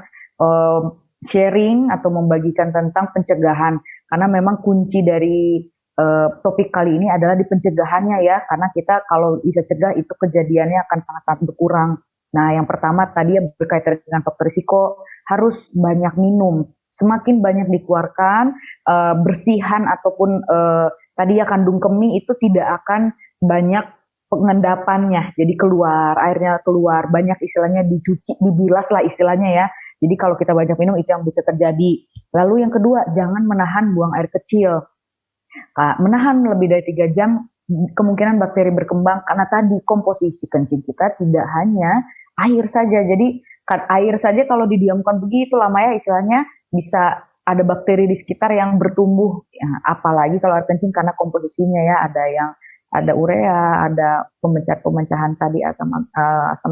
sharing atau membagikan tentang pencegahan, karena memang kunci dari topik kali ini adalah di pencegahannya ya, karena kita kalau bisa cegah itu kejadiannya akan sangat-sangat berkurang. Nah, yang pertama tadi yang berkaitan dengan faktor risiko, harus banyak minum. Semakin banyak dikeluarkan, bersihan ataupun tadi ya kandung kemih itu tidak akan banyak pengendapannya. Jadi airnya keluar, banyak istilahnya dicuci, dibilas lah istilahnya ya. Jadi kalau kita banyak minum itu yang bisa terjadi. Lalu yang kedua, jangan menahan buang air kecil. Menahan lebih dari 3 jam, kemungkinan bakteri berkembang karena tadi komposisi kencing kita tidak hanya air saja. Jadi air saja kalau didiamkan begitu lama ya istilahnya bisa ada bakteri di sekitar yang bertumbuh. Ya, apalagi kalau air kencing karena komposisinya ya ada urea, ada pemecahan tadi asam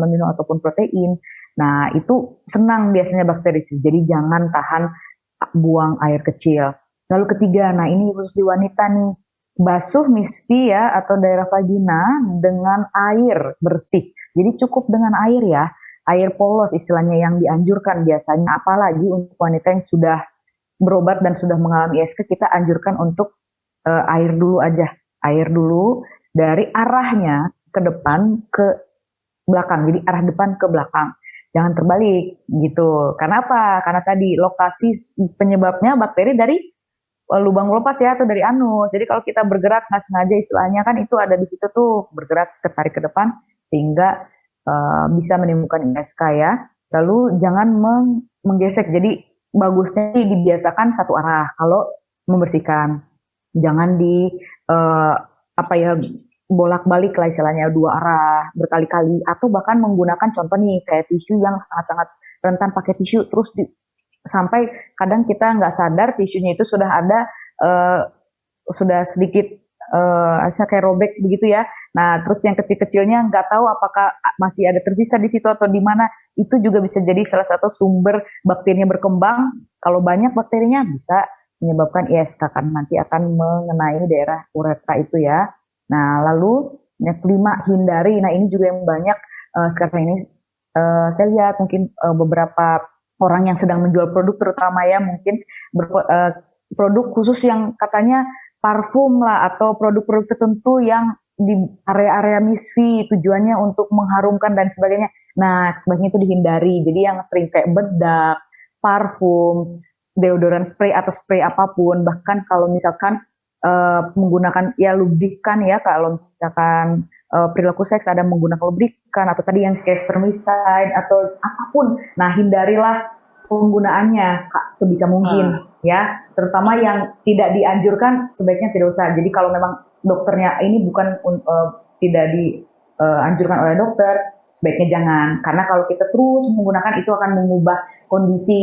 amino ataupun protein. Nah itu senang biasanya bakteri. Jadi jangan tahan buang air kecil. Lalu ketiga, nah ini khusus di wanita nih, basuh misfi ya atau daerah vagina dengan air bersih. Jadi cukup dengan air ya, air polos istilahnya yang dianjurkan biasanya. Apalagi untuk wanita yang sudah berobat dan sudah mengalami ISK, kita anjurkan untuk air dulu aja. Air dulu dari arahnya ke depan ke belakang, jadi arah depan ke belakang. Jangan terbalik gitu. Karena apa? Karena tadi lokasi penyebabnya bakteri dari lubang lepas ya atau dari anus. Jadi kalau kita bergerak nggak sengaja istilahnya kan itu ada di situ tuh, bergerak tertarik ke depan sehingga bisa menimbulkan ISK ya. Lalu jangan menggesek. Jadi bagusnya dibiasakan satu arah kalau membersihkan. Jangan bolak-balik lah istilahnya 2 arah berkali-kali, atau bahkan menggunakan contoh nih kayak tisu yang sangat-sangat rentan pakai tisu terus sampai kadang kita nggak sadar tisunya itu sudah ada sudah sedikit kayak robek begitu ya. Nah terus yang kecil-kecilnya nggak tahu apakah masih ada tersisa di situ atau di mana, itu juga bisa jadi salah satu sumber bakterinya berkembang. Kalau banyak bakterinya bisa menyebabkan ISK kan nanti akan mengenai daerah uretra itu ya. Nah lalu yang kelima, hindari. Nah ini juga yang banyak sekarang ini saya lihat mungkin beberapa orang yang sedang menjual produk terutama ya, mungkin produk khusus yang katanya parfum lah atau produk-produk tertentu yang di area-area misfi tujuannya untuk mengharumkan dan sebagainya. Nah sebaiknya itu dihindari. Jadi yang sering kayak bedak, parfum, deodoran spray atau spray apapun, bahkan kalau misalkan menggunakan ya lubrikan ya, kalau misalkan perilaku seks, ada menggunakan lubrikan atau tadi yang kayak spermicide atau apapun. Nah, hindarilah penggunaannya sebisa mungkin ya, terutama yang tidak dianjurkan sebaiknya tidak usah. Jadi kalau memang dokternya ini bukan tidak dianjurkan oleh dokter, sebaiknya jangan, karena kalau kita terus menggunakan itu akan mengubah kondisi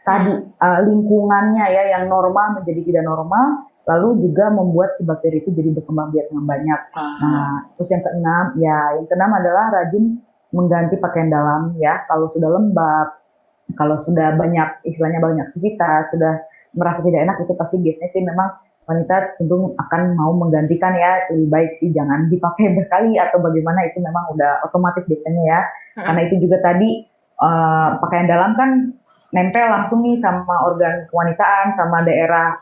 tadi lingkungannya ya, yang normal menjadi tidak normal, lalu juga membuat si bakteri itu jadi berkembang biak dengan banyak. Nah, terus yang keenam adalah rajin mengganti pakaian dalam ya. Kalau sudah lembab, kalau sudah banyak istilahnya banyak aktivitas, sudah merasa tidak enak, itu pasti biasanya sih memang wanita cenderung akan mau menggantikan ya. Lebih baik sih jangan dipakai berkali atau bagaimana, itu memang udah otomatis biasanya ya. Karena itu juga tadi pakaian dalam kan nempel langsung nih sama organ kewanitaan, sama daerah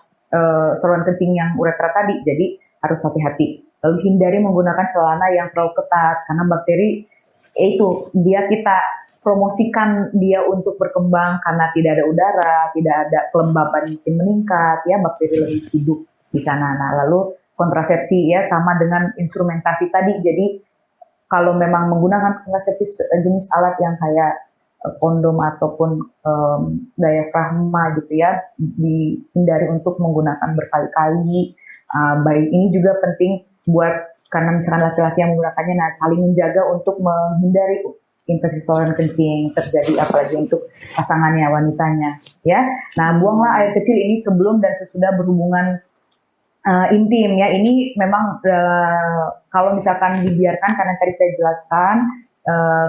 saluran kencing yang uretra tadi, jadi harus hati-hati. Lalu hindari menggunakan celana yang terlalu ketat, karena bakteri itu kita promosikan dia untuk berkembang karena tidak ada udara, tidak ada kelembaban yang meningkat, ya bakteri lebih hidup di sana. Nah, lalu kontrasepsi ya sama dengan instrumentasi tadi. Jadi kalau memang menggunakan kontrasepsi jenis alat yang kayak kondom ataupun diafragma gitu ya, dihindari untuk menggunakan berkali-kali. Baik, ini juga penting buat, karena misalkan laki-laki yang menggunakannya, nah saling menjaga untuk menghindari infeksi saluran kencing terjadi, apalagi untuk pasangannya, wanitanya ya. Nah, buanglah air kecil ini sebelum dan sesudah berhubungan intim ya. Ini memang kalau misalkan dibiarkan, karena tadi saya jelaskan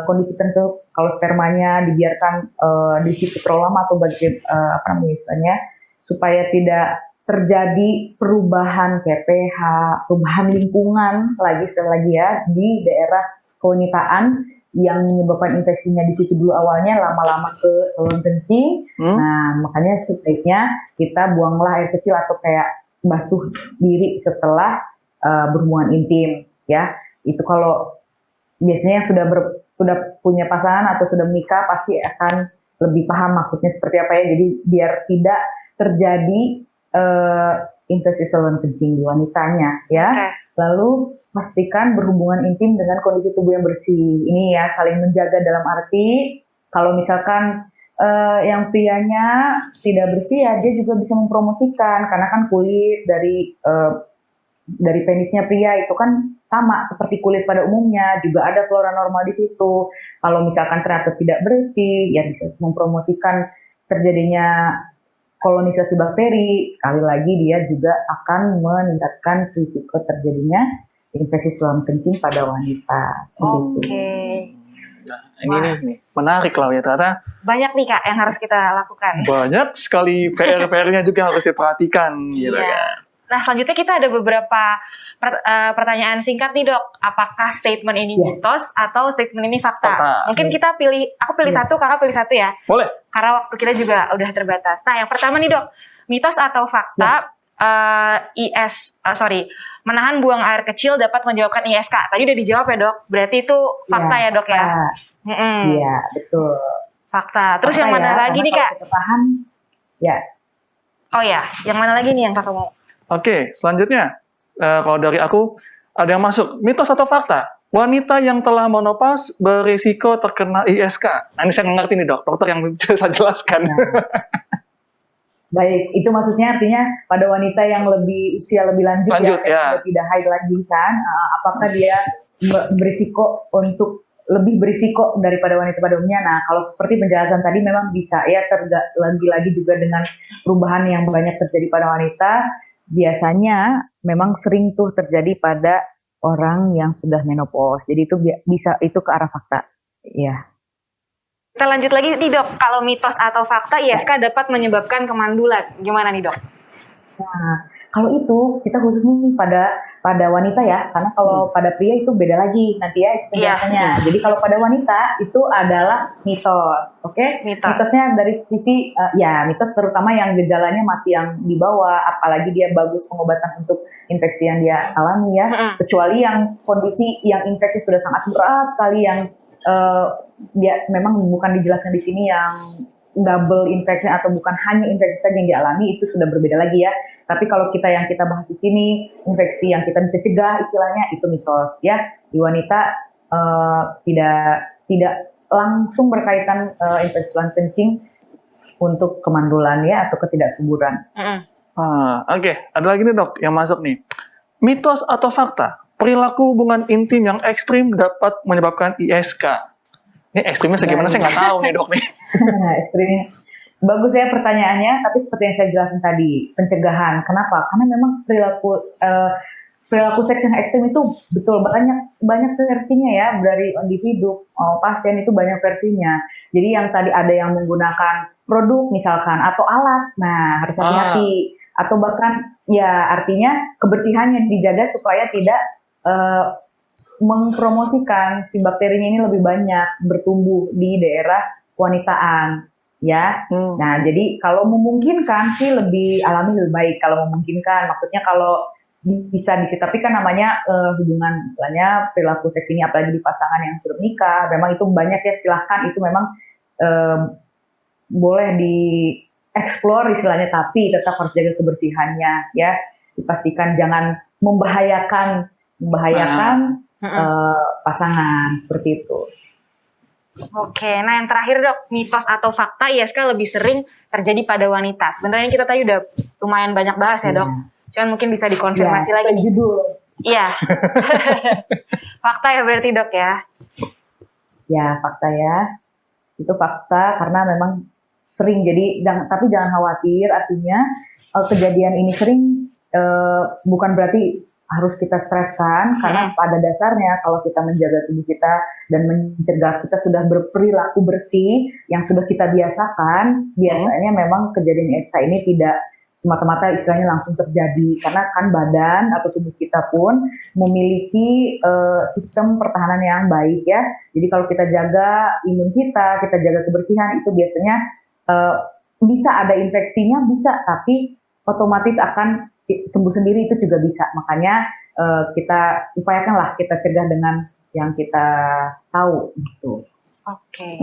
kondisi tertentu, kalau spermanya dibiarkan di situ terlalu lama atau istilahnya, supaya tidak terjadi perubahan kayak pH, perubahan lingkungan sekali lagi ya di daerah kewanitaan yang menyebabkan infeksinya di situ dulu awalnya, lama-lama ke saluran kencing. Nah, makanya sebaiknya kita buanglah air kecil atau kayak basuh diri setelah berhubungan intim ya. Itu kalau biasanya yang sudah punya pasangan atau sudah menikah pasti akan lebih paham maksudnya seperti apa ya. Jadi biar tidak terjadi infeksi saluran kencing di wanitanya ya. Lalu pastikan berhubungan intim dengan kondisi tubuh yang bersih. Ini ya, saling menjaga dalam arti kalau misalkan yang prianya tidak bersih ya, dia juga bisa mempromosikan, karena kan kulit dari penisnya pria itu kan sama seperti kulit pada umumnya, juga ada flora normal di situ. Kalau misalkan ternyata tidak bersih, ya bisa mempromosikan terjadinya kolonisasi bakteri. Sekali lagi dia juga akan meningkatkan risiko terjadinya infeksi saluran kencing pada wanita. Oke. Nah, ini nih menarik lah ya, ternyata banyak nih Kak yang harus kita lakukan. Banyak sekali PR-nya juga harus diperhatikan gitu kan. Nah, selanjutnya kita ada beberapa pertanyaan singkat nih Dok. Apakah statement ini mitos atau statement ini fakta? Mungkin aku pilih satu, Kakak pilih satu ya. Boleh. Karena waktu kita juga udah terbatas. Nah, yang pertama nih Dok, mitos atau fakta menahan buang air kecil dapat menyebabkan ISK. Tadi udah dijawab ya Dok. Berarti itu fakta ya Dok ya? Iya, betul. Fakta. Terus fakta yang mana lagi nih Kak? Tahan, ya. Oh ya, yang mana lagi nih yang Kakak mau? Oke, selanjutnya kalau dari aku ada yang masuk, mitos atau fakta? Wanita yang telah menopause berisiko terkena ISK. Nah, ini saya ngerti nih dok, dokter yang bisa jelaskan. Nah. Baik, itu maksudnya artinya pada wanita yang usia lebih lanjut ya. Sudah tidak haid lagi kan, apakah dia lebih berisiko daripada wanita pada umumnya. Nah, kalau seperti penjelasan tadi memang bisa ya, lagi-lagi juga dengan perubahan yang banyak terjadi pada wanita, biasanya memang sering tuh terjadi pada orang yang sudah menopause. Jadi itu bisa itu ke arah fakta. Ya. Kita lanjut lagi nih dok, kalau mitos atau fakta ISK dapat menyebabkan kemandulan. Gimana nih dok? Nah, kalau itu kita khusus nih pada wanita ya, karena kalau pada pria itu beda lagi nanti ya penjelasannya. Jadi kalau pada wanita itu adalah mitos, oke? Mitosnya dari sisi mitos terutama yang gejalanya masih yang di bawah, apalagi dia bagus pengobatan untuk infeksi yang dia alami ya. Kecuali yang kondisi yang infeksi sudah sangat berat sekali, yang dia memang bukan dijelaskan di sini, yang double infection atau bukan hanya infeksi saja yang dialami, itu sudah berbeda lagi ya. Tapi kalau yang kita bahas di sini, infeksi yang kita bisa cegah istilahnya itu mitos ya. Di wanita tidak langsung berkaitan infeksi saluran kencing untuk kemandulan ya atau ketidaksuburan. Oke. Ada lagi nih dok yang masuk nih. Mitos atau fakta? Perilaku hubungan intim yang ekstrim dapat menyebabkan ISK. Ini ekstrimnya segimana saya nggak tahu nih dok nih. Ekstrimnya. Bagus ya pertanyaannya, tapi seperti yang saya jelasin tadi, pencegahan. Kenapa? Karena memang perilaku seks yang ekstrim itu betul banyak versinya ya, dari individu pasien itu banyak versinya. Jadi yang tadi ada yang menggunakan produk misalkan atau alat, nah harus hati-hati. Atau bahkan ya artinya kebersihannya dijaga supaya tidak mempromosikan si bakterinya ini lebih banyak bertumbuh di daerah wanitaan ya. Nah, jadi kalau memungkinkan sih lebih alami lebih baik kalau memungkinkan. Maksudnya kalau bisa tapi kan namanya hubungan misalnya perilaku seks ini apalagi di pasangan yang sudah menikah, memang itu banyak ya, silahkan itu memang boleh dieksplor istilahnya, tapi tetap harus jaga kebersihannya ya. Dipastikan jangan membahayakan pasangan seperti itu. Oke, nah yang terakhir dok, mitos atau fakta ISK lebih sering terjadi pada wanita. Sebenarnya kita tadi udah lumayan banyak bahas ya dok. Cuman mungkin bisa dikonfirmasi lagi. Judul. Iya. Fakta ya berarti dok ya. Ya fakta ya. Itu fakta karena memang sering. Jadi tapi jangan khawatir. Artinya kejadian ini sering bukan berarti harus kita streskan, karena pada dasarnya kalau kita menjaga tubuh kita dan mencegah, kita sudah berperilaku bersih yang sudah kita biasakan, biasanya memang kejadian ISK ini tidak semata-mata istilahnya langsung terjadi, karena kan badan atau tubuh kita pun memiliki sistem pertahanan yang baik ya. Jadi kalau kita jaga imun kita jaga kebersihan, itu biasanya bisa ada infeksinya, bisa, tapi otomatis akan sembuh sendiri, itu juga bisa. Makanya kita upayakanlah kita cegah dengan yang kita tahu gitu. Oke.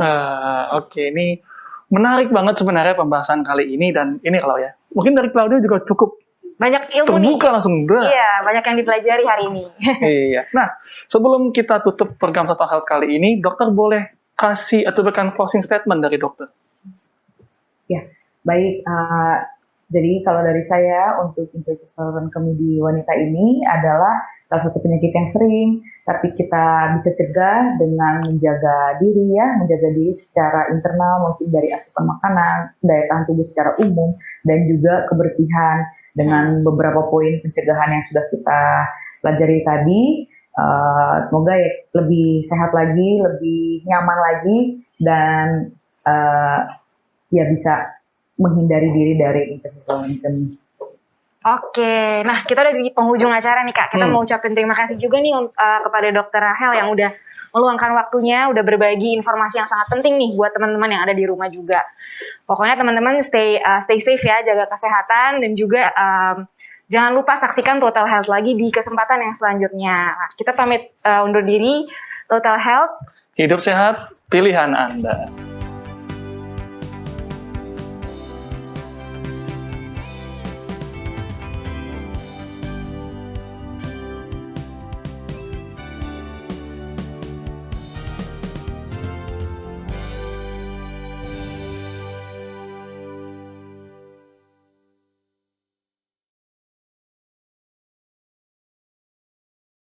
Oke, ini menarik banget sebenarnya pembahasan kali ini, dan ini kalau ya mungkin dari Claudia juga cukup banyak ilmu terbuka nih. langsung. Iya, banyak yang dipelajari hari ini. Iya. Nah, sebelum kita tutup program Total Health kali ini, dokter boleh kasih atau berikan closing statement dari dokter? Ya, baik. Jadi kalau dari saya, untuk infeksi saluran kemih di wanita ini adalah salah satu penyakit yang sering, tapi kita bisa cegah dengan menjaga diri secara internal, mungkin dari asupan makanan, daya tahan tubuh secara umum, dan juga kebersihan dengan beberapa poin pencegahan yang sudah kita pelajari tadi. Semoga ya lebih sehat lagi, lebih nyaman lagi, dan ya bisa menghindari diri dari infeksi saluran kemih. Oke, nah kita udah di penghujung acara nih Kak. Kita mau ucapin terima kasih juga nih kepada Dokter Rahel yang udah meluangkan waktunya, udah berbagi informasi yang sangat penting nih buat teman-teman yang ada di rumah juga. Pokoknya teman-teman stay safe ya, jaga kesehatan, dan juga jangan lupa saksikan Total Health lagi di kesempatan yang selanjutnya. Nah, kita pamit undur diri. Total Health, hidup sehat, pilihan Anda.